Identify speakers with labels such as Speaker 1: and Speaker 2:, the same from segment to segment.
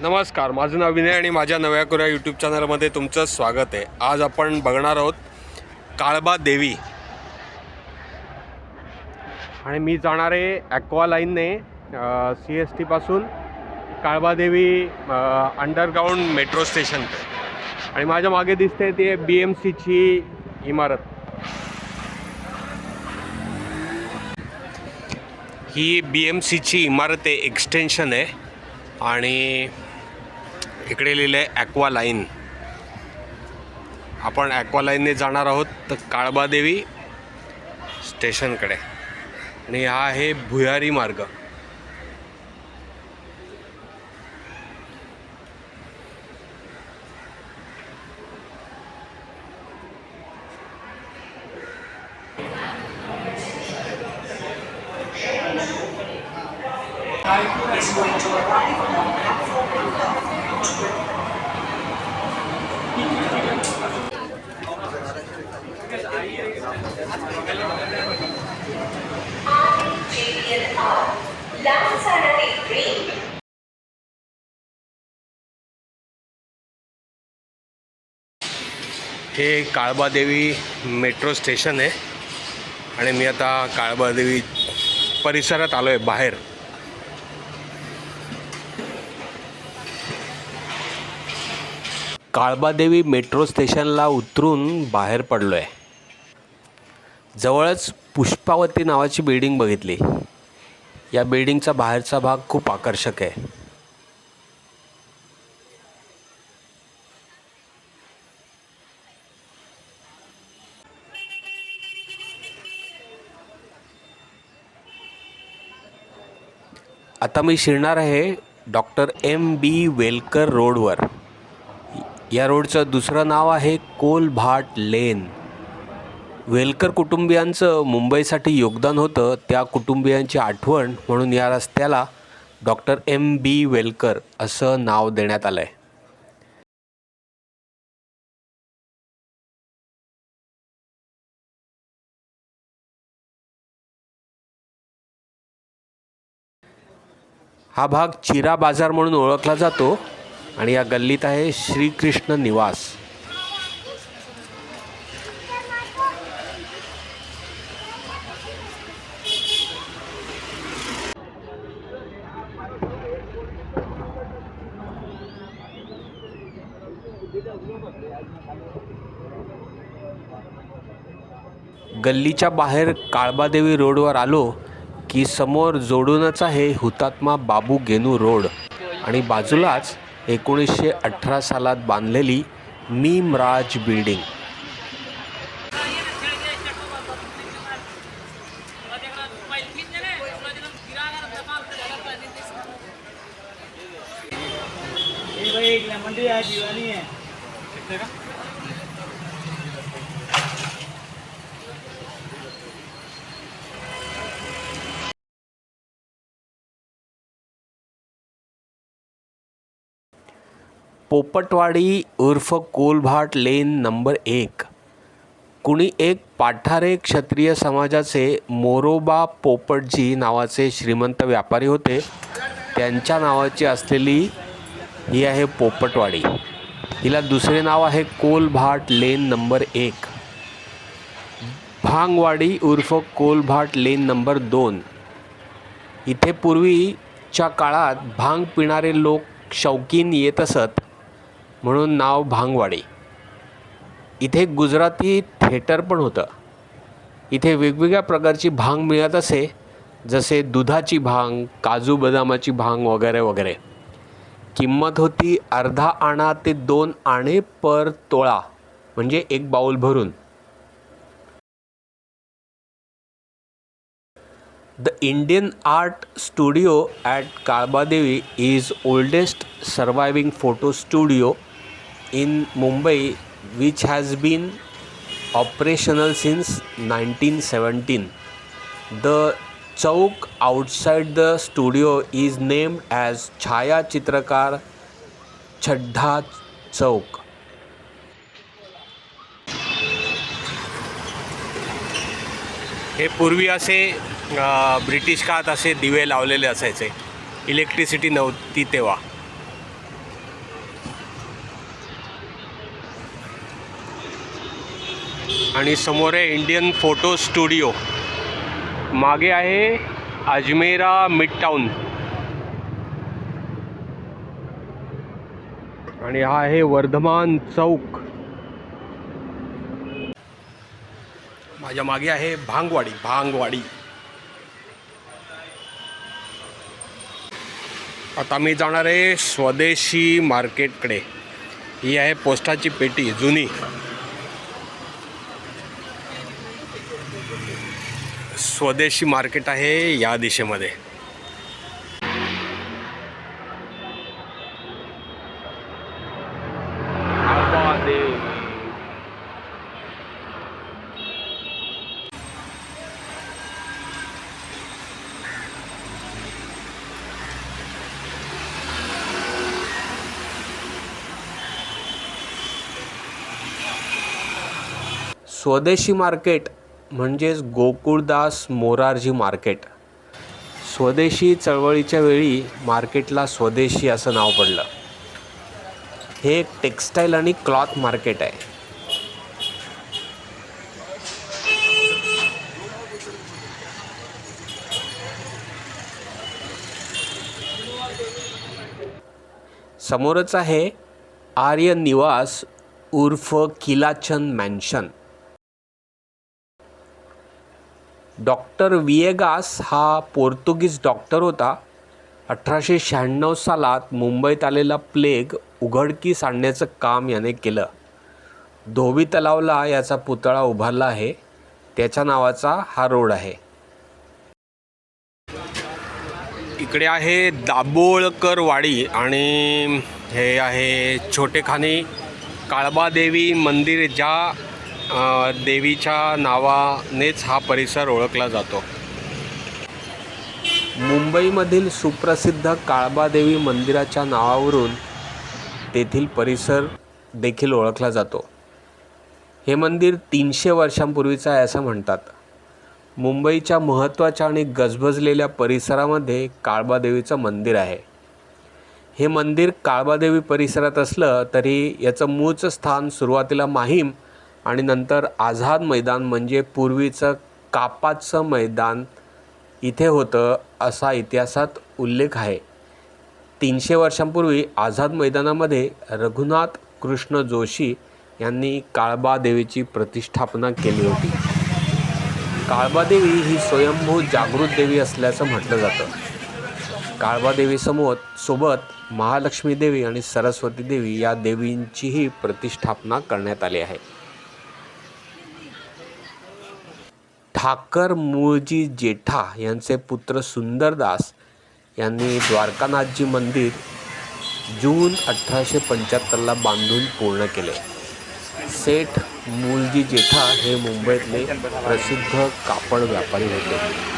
Speaker 1: नमस्कार, माझं नाव विनय आणि माझ्या नव्या कोऱ्या यूट्यूब चॅनलमध्ये तुमचं स्वागत आहे। आज आपण बघणार आहोत काळबा देवी आणि मी जाणार आहे ॲक्वा लाईनने CST पासून काळबा देवी अंडरग्राउंड मेट्रो स्टेशन आणि माझ्या मागे दिसते ती BMCची इमारत। ही BMCची इमारत आहे, एक्सटेन्शन आहे आणि इकडे लिहिलं आहे ॲक्वा लाईन। आपण ॲक्वा लाईनने जाणार आहोत तर काळबा देवी स्टेशनकडे आणि हा आहे भुयारी मार्ग। हे काळबा देवी मेट्रो स्टेशन आहे आणि मी आता काळबा देवी परिसरात आलो आहे बाहेर। काळबा देवी मेट्रो स्टेशनला उतरून बाहेर पडलो आहे। जवळच पुष्पावती नावाची बिल्डिंग बघितली। या बिल्डिंगचा बाहेरचा भाग खूप आकर्षक आहे। आता मी शिरणार आहे डॉक्टर MB वेलकर रोडवर। या रोडचं दुसरं नाव आहे कोलभाट लेन। वेलकर कुटुंबियांचं मुंबईसाठी योगदान होतं, त्या कुटुंबियांची आठवण म्हणून या रस्त्याला डॉक्टर MB वेलकर असं नाव देण्यात आलं आहे। हा भाग चिरा बाजार म्हणून ओळखला जातो आणि या गल्लीत आहे श्रीकृष्ण निवास। गल्लीच्या बाहेर काळबादेवी रोडवर आलो की समोर जोडूनच आहे हुतात्मा बाबू गेनू रोड आणि बाजूलाच 1918 सालात बांधलेली मीमराज बिल्डिंग। पोपटवाडी उर्फ कोलभाट लेन नंबर 1। कुणी एक पाठारे क्षत्रिय समाजाचे मोरोबा पोपटजी नावाचे श्रीमंत व्यापारी होते, त्यांच्या नावाची असलेली ही आहे पोपटवाडी। हिला दुसरे नाव आहे कोलभाट लेन नंबर 1। भांगवाडी उर्फ कोलभाट लेन नंबर 2। इथे पूर्वीच्या काळात भांग पिणारे लोक शौकीन येत असत म्हणून नाव भांगवाडी। इथे गुजराती थिएटर पण होतं। इथे वेगवेगळ्या प्रकारची भांग मिळत असे, जसे दुधाची भांग, काजू बदामाची भांग वगैरे वगैरे। किंमत होती अर्धा आणा ते 2 आणे पर तोळा, म्हणजे एक बाउल भरून। The Indian Art Studio at Kalbadevi is oldest surviving photo studio in Mumbai, which has been operational since 1917. The chowk outside the studio is named as Chhaya Chitrakar Chadha Chowk. हे पूर्वी असे British काळात असे दिवे लावलेले असायचे, electricity नव्हती तेव्हा। आणि समोर आहे इंडियन फोटो स्टुडिओ. मागे आहे अजमेरा मिडटाऊन आणि हा आहे वर्धमान चौक. माझ्या मागे आहे भांगवाडी. आता मी जाणार आहे स्वदेशी मार्केटकडे. ही आहे पोस्टाची पेटी जुनी. स्वदेशी मार्केट आहे या दिशेमध्ये. स्वदेशी मार्केट म्हणजेच गोकुळदास मोरारजी मार्केट. स्वदेशी चळवळीच्या वेळी मार्केटला स्वदेशी असं नाव पडलं. हे एक टेक्स्टाईल आणि क्लॉथ मार्केट आहे. समोरच आहे आर्य निवास उर्फ किलाचंद मॅन्शन. डॉक्टर विएगास हा पोर्तुगीज डॉक्टर होता. 1896 सालात मुंबईत आलेला प्लेग उघडकीस आणण्याचं काम याने केलं. धोबी तलावला याचा पुतळा उभारला आहे. त्याच्या नावाचा हा रोड आहे. इकडे आहे दाभोळकर वाडी आणि हे आहे छोटेखानी काळबादेवी मंदिर. ज्या देवीच्या नावानेच हा परिसर ओळखला जातो. मुंबईमधील सुप्रसिद्ध काळबादेवी मंदिराच्या नावावरून तेथील परिसर देखील ओळखला जातो. हे मंदिर 300 वर्षांपूर्वीचं आहे असं म्हणतात. मुंबईच्या महत्त्वाच्या आणि गजबजलेल्या परिसरामध्ये काळबादेवीचं मंदिर आहे. हे मंदिर काळबादेवी परिसरात असलं तरी याचं मूळचं स्थान सुरुवातीला माहीम आणि नंतर आझाद मैदान म्हणजे पूर्वीचं कापाचं मैदान इथे होतं असा इतिहासात उल्लेख आहे. 300 वर्षांपूर्वी आझाद मैदानामध्ये रघुनाथ कृष्ण जोशी यांनी काळबादेवीची प्रतिष्ठापना केली होती. काळबादेवी ही स्वयंभू जागृत देवी असल्याचं म्हटलं जातं. काळबादेवीसोबत महालक्ष्मी देवी आणि सरस्वती देवी या देवींचीही प्रतिष्ठापना करण्यात आली आहे. ठाकर मूळजी जेठा यांचे पुत्र सुंदरदास यांनी द्वारकानाथजी मंदिर जून 1875ला बांधून पूर्ण केले. सेठ मूळजी जेठा हे मुंबईतले प्रसिद्ध कापड व्यापारी होते.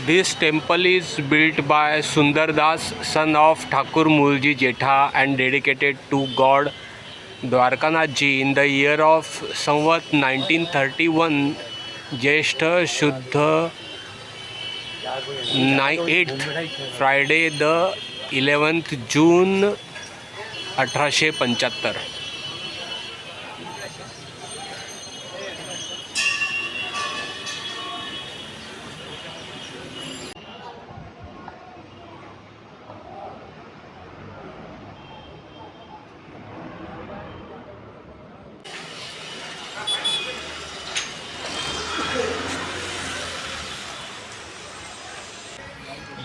Speaker 1: This temple is built by Sundardas, son of Thakur Mulji Jetha, and dedicated to God Dwarkanathji in the year of Samvat 1931, Jyeshtha Shuddha 8th, Friday the 11th June 1875.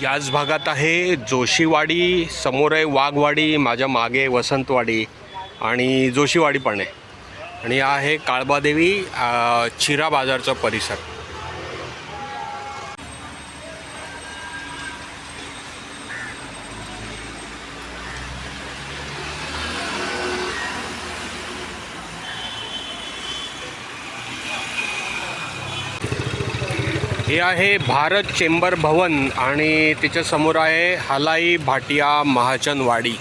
Speaker 1: याच भागात आहे जोशीवाडी. समोर आहे वाघवाडी, माझ्या मागे वसंतवाडी आणि जोशीवाडी पण आहे. आणि हा आहे काळबादेवी चिरा बाजारचा परिसर. हे आहे भारत चेंबर भवन आणि त्याच्या समोर आहे हलाई भाटिया महाजनवाडी.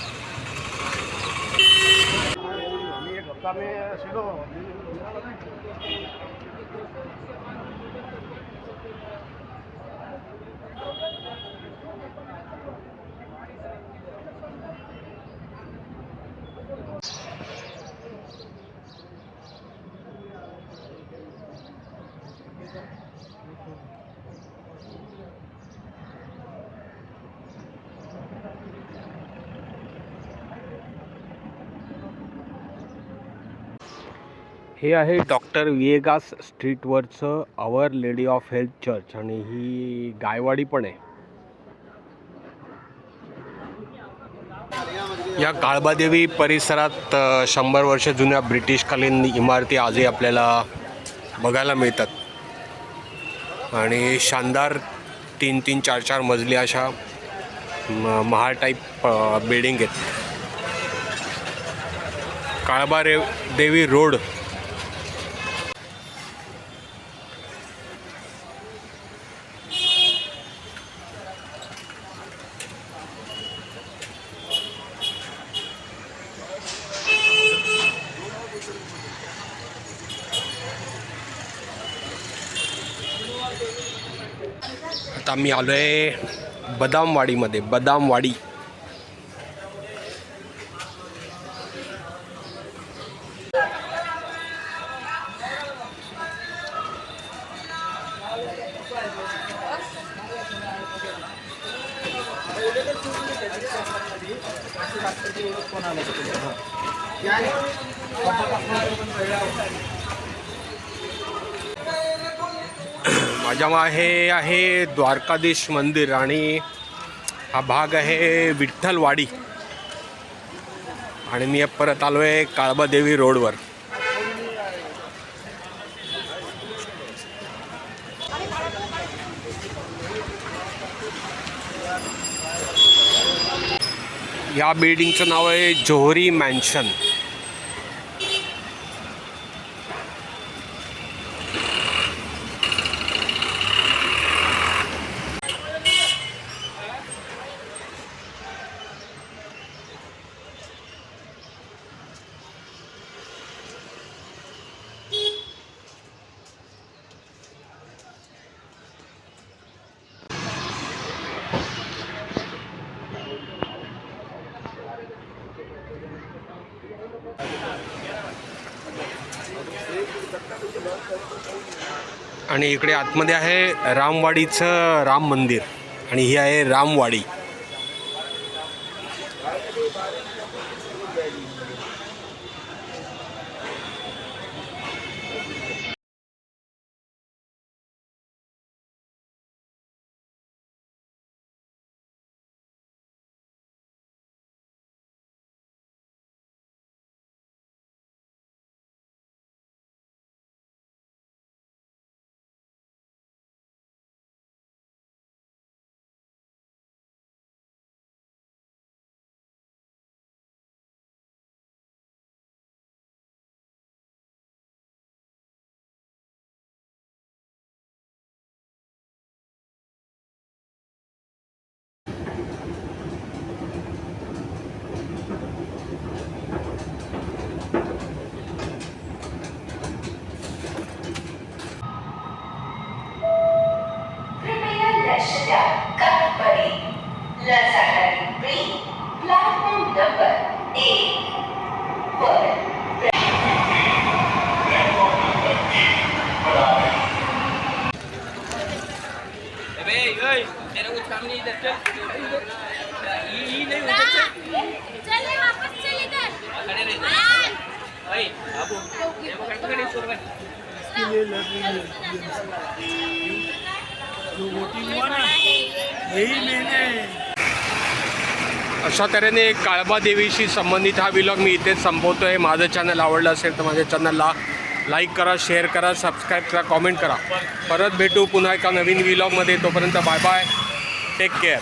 Speaker 1: हे आहे डॉक्टर विएगास स्ट्रीटवरचं our lady of health church आणि ही गायवाडी पण आहे. या काळबादेवी परिसरात 100 वर्ष जुन्या ब्रिटिशकालीन इमारती आजही आपल्याला बघायला मिळतात आणि शानदार 3-3, 4-4 मजली अशा महाल टाईप बिल्डिंग आहेत. काळबादेवी रोड आता मी आलो आहे बदामवाडीमध्ये. बदामवाडी माझ्या मागे आहे द्वारकाधीश मंदिर आणि हा भाग आहे विठ्ठलवाडी आणि मी परत आलो आहे काळबादेवी रोडवर. या बिल्डिंगचं नाव आहे जोहरी मॅन्शन. आणि इकडे आतमध्ये आहे रामवाडीचं राम मंदिर आणि ही आहे रामवाडी. अशा तऱ्हेने काळबादेवीशी संबंधित हा व्लॉग मी इथेच संपवतो आहे. माझं चॅनल आवडलं असेल तर माझ्या चॅनलला लाईक करा, शेअर करा, सबस्क्राईब करा, कॉमेंट करा. परत भेटू पुन्हा एका नवीन व्लॉगमध्ये. तोपर्यंत बाय बाय, टेक केअर.